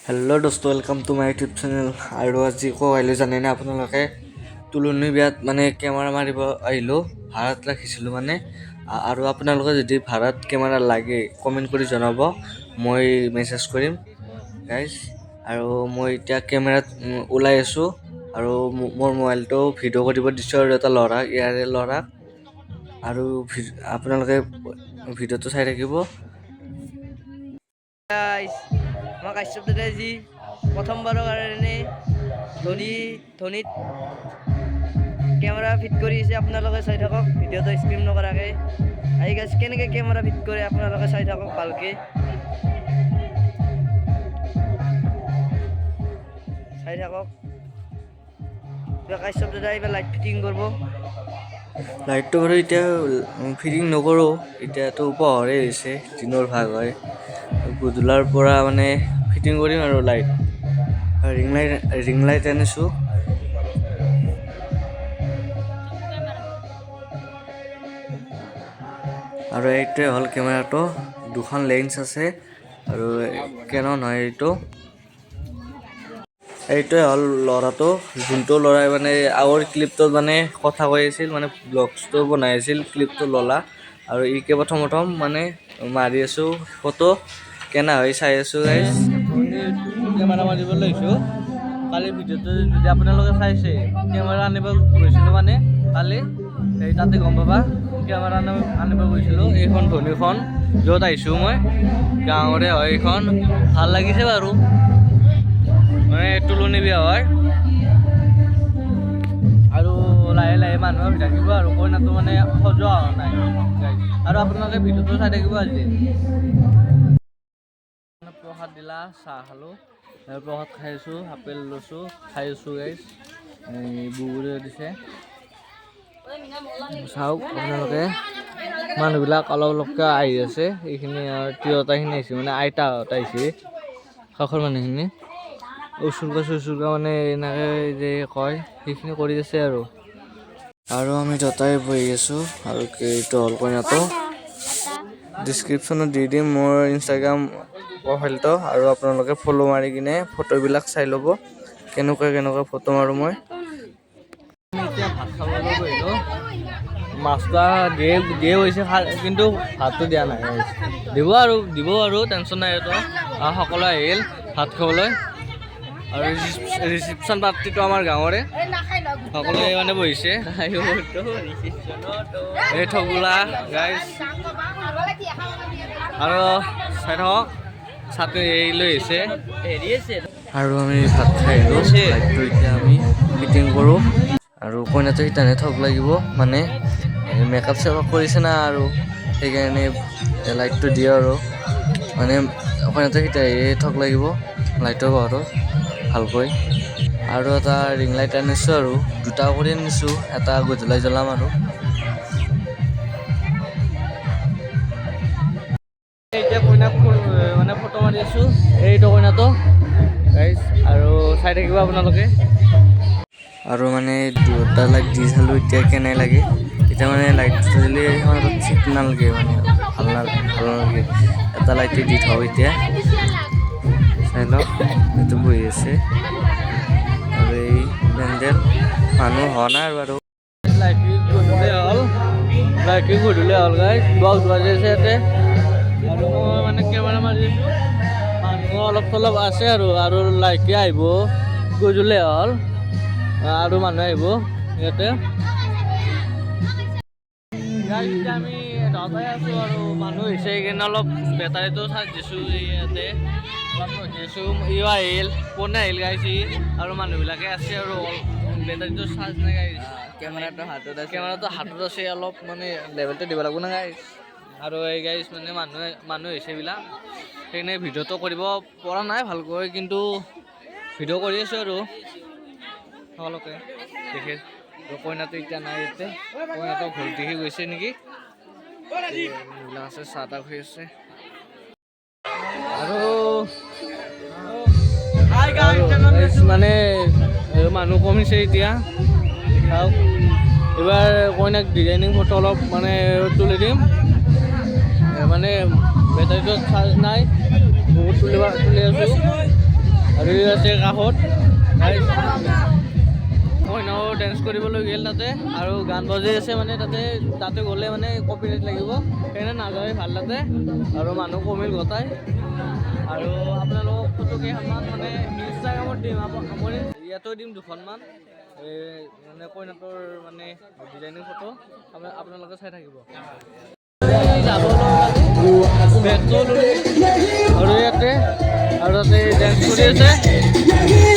Hello' দোস্ত, welcome to my YouTube channel. আৰু আজি আহিলোঁ জানেনে আপোনালোকে, তুলনি বিয়াত মানে কেমেৰা মাৰিব আহিলোঁ, ভাড়াত ৰাখিছিলোঁ মানে। আৰু আপোনালোকে যদি ভাড়াত কেমেৰা লাগে কমেণ্ট কৰি জনাব, মই মেছেজ কৰিম গাইজ। আৰু মই এতিয়া কেমেৰাত ওলাই আছোঁ আৰু মোৰ মোবাইলটো ভিডিঅ' কৰিব দিছোঁ আৰু এটা ল'ৰাক, ইয়াৰে ল'ৰাক। আৰু আপোনালোকে ভিডিঅ'টো চাই থাকিব। মই কাশ্যপ দাদাজী প্ৰথমবাৰৰ কাৰণে ধনীত কেমেৰা ফিট কৰিছে। আপোনালোকে চাই থাকক ভিডিঅ'টো স্ক্ৰীন নকৰাকৈ। আহি গাইছ কেনেকৈ কেমেৰা ফিট কৰে আপোনালোকে চাই থাকক ভালকৈ। চাই থাকক। কাশ্যপ দাদাই এইবাৰ লাইট ফিটিং কৰিব। লাইটটো বাৰু এতিয়া ফিটিং নকৰোঁ, এতিয়াতো পোহৰে হৈছে, দিনৰ ভাগ হয়। গধূলাৰ পৰা মানে ফিটিং কৰিম আৰু লাইট। ৰিং লাইট আনিছোঁ। আৰু এইটোৱে হ'ল কেমেৰাটো, দুখন লেন্স আছে আৰু কেনন হয় এইটোৱে হ'ল ল'ৰাটো, যোনটো ল'ৰাই মানে আগৰ ক্লিপটোত মানে কথা কৈ আছিল, মানে ব্লগছটো বনাই আছিল, ক্লিপটো ল'লা। আৰু ইকে প্ৰথম মানে মাৰি আছোঁ ফটো, কেনে হয় চাই আছোঁ গাইজ। কেমেৰা মাৰিব লৈছোঁ। কালি ভিডিঅ'টো যদি আপোনালোকে চাইছে, কেমেৰা আনিব গৈছিলোঁ মানে কালি, সেই তাতে গম পাবা। কেমেৰা আনিব গৈছিলোঁ, এইখন ধনীখন য'ত আহিছোঁ মই, গাঁৱৰে হয় এইখন। ভাল লাগিছে বাৰু, মানে তুলনি বিয়া হয়। আৰু লাহে লাহে মানুহ আহি থাকিব আৰু কইনাটো মানে সজোৱা হোৱা নাই। আৰু আপোনালোকে ভিডিঅ'টো চাই থাকিব। আজি প্ৰসাদ দিলা, চাহ খালোঁ, প্ৰসাদ খাই আছোঁ, আপেল লৈছোঁ, খাই আছোঁ গাইজ। বুবুৰে দিছে, চাওক আপোনালোকে। মানুহবিলাক অলপ অলপকৈ আহি আছে, এইখিনি তিৰোতাখিনি আহিছে, মানে আইতাহঁত আহিছে, কাষৰ মানুহখিনি। উচুৰ্গা মানে এনেকৈ যে কয়, সেইখিনি কৰি আছে আৰু আমি দুটাই বহি আছোঁ। আৰু এইটো হ'ল কইনাটো। ডিছক্ৰিপশ্যনত দি দিম মোৰ ইনষ্টাগ্ৰাম প্ৰফাইলটো, আৰু আপোনালোকে ফ'ল' মাৰি কিনে ফটোবিলাক চাই ল'ব, কেনেকুৱা ফটো মাৰোঁ মই। এতিয়া ভাত খাবলৈ বহিলোঁ। মাছটা দিয়ে হৈছে, কিন্তু ভাতটো দিয়া নাই। দিব আৰু টেনশ্যন নাই। সকলো আহিল ভাত খাবলৈ। আৰু ৰিচিপশ্যন পাৰ্টিটো আমাৰ গাঁৱৰে, সকলোৱে মানে বহিছে। এই ঠগোলা গাইজ। আৰু চাই থাকক, চাটনি লৈ আহিছে। আৰু আমি ভাত খাই আহিলোঁ। লাইটটো এতিয়া আমি ফিটিং কৰোঁ। আৰু কইনাটো সিটানে ঠগ লাগিব, মানে মেকআপ চেকআপ কৰিছে না, আৰু সেইকাৰণে লাইটটো দিয়ে আৰু মানে কইনাটো সিটাইহে ঠগ লাগিব লাইটৰ পোহৰত ভালকৈ। আৰু এটা ৰিং লাইট আনিছোঁ, আৰু দুটা কৰি আনিছোঁ, এটা গধূলাই জ্বলাম। আৰু এতিয়া কইনাক মানে ফটো মাৰি আছোঁ, এইটো কইনাটো গাইজ। আৰু চাই থাকিব আপোনালোকে। আৰু মানে দুটা লাইট দি চালোঁ, এতিয়া কেনে লাগে। এতিয়া মানে লাইট দিলে ঠিক নালাগে, মানে ভাল নালাগে। এটা লাইটে দি থওঁ এতিয়া, চাই লওক। এইটো বহি আছে, আৰু এই পেণ্ডেল মানুহ হোৱা নাই বাৰু। লাইটটো গধূলি হ'ল গাইজ, বক্স বাজি আছে ইয়াতে। আৰু মই মানে কেমেৰা মাৰি আছোঁ, মানুহ অলপ চলপ আছে। আৰু লাইটে আহিব, গধূলি হ'ল, আৰু মানুহ আহিব ইয়াতে। এতিয়া আমি দাদাই আছোঁ, আৰু মানুহ হৈছে সেইকাৰণে অলপ বেটাৰীটো চাৰ্জ দিছোঁ। ইয়াতে অলপ দিছোঁ, ইও আহিল, কোনে আহিল গাইছ। আৰু মানুহবিলাকে আছে, আৰু বেটাৰীটো চাৰ্জ নাই গাইছ। কেমেৰাটো হাতত আছে, অলপ মানে লেভেলটো দিব লাগিব না গাইছ। আৰু এই গাইছ মানে মানুহ হৈছে এইবিলাক, সেইকাৰণে ভিডিঅ'টো কৰিব পৰা নাই ভালকৈ, কিন্তু ভিডিঅ' কৰি আছোঁ। আৰু সকলোকে দেখে। কইনাটো এতিয়া নাই ইয়াতে, কইনাটো ঘৰত দেখি গৈছে নেকি। আছে, চাহ তাহ হৈ আছে। আৰু মানে মানুহ কমিছে এতিয়া। চাওক, এইবাৰ কইনাক ডিজাইনিং ফটো অলপ মানে তুলি দিম। মানে বেটাৰীটো চাৰ্জ নাই, বহুত তুলি আছোঁ। হেৰি আছে কাষত কইনাও ডেন্স কৰিবলৈ গ'ল তাতে আৰু গান বজাই আছে মানে তাতে গ'লে মানে কপিৰাইট লাগিব সেইকাৰণে নাযায় ভাল তাতে আৰু মানুহ কমিল গোটাই আৰু আপোনালোকক ফটো কেইখনমান মানে ইনষ্টাগ্ৰামত দিম মই ইয়াতো দিম দুখনমান মানে কইনাটোৰ মানে ডিজাইনিং ফটো আপোনালোকে চাই থাকিব আৰু ইয়াতে আৰু তাতে ডেন্স কৰি আছে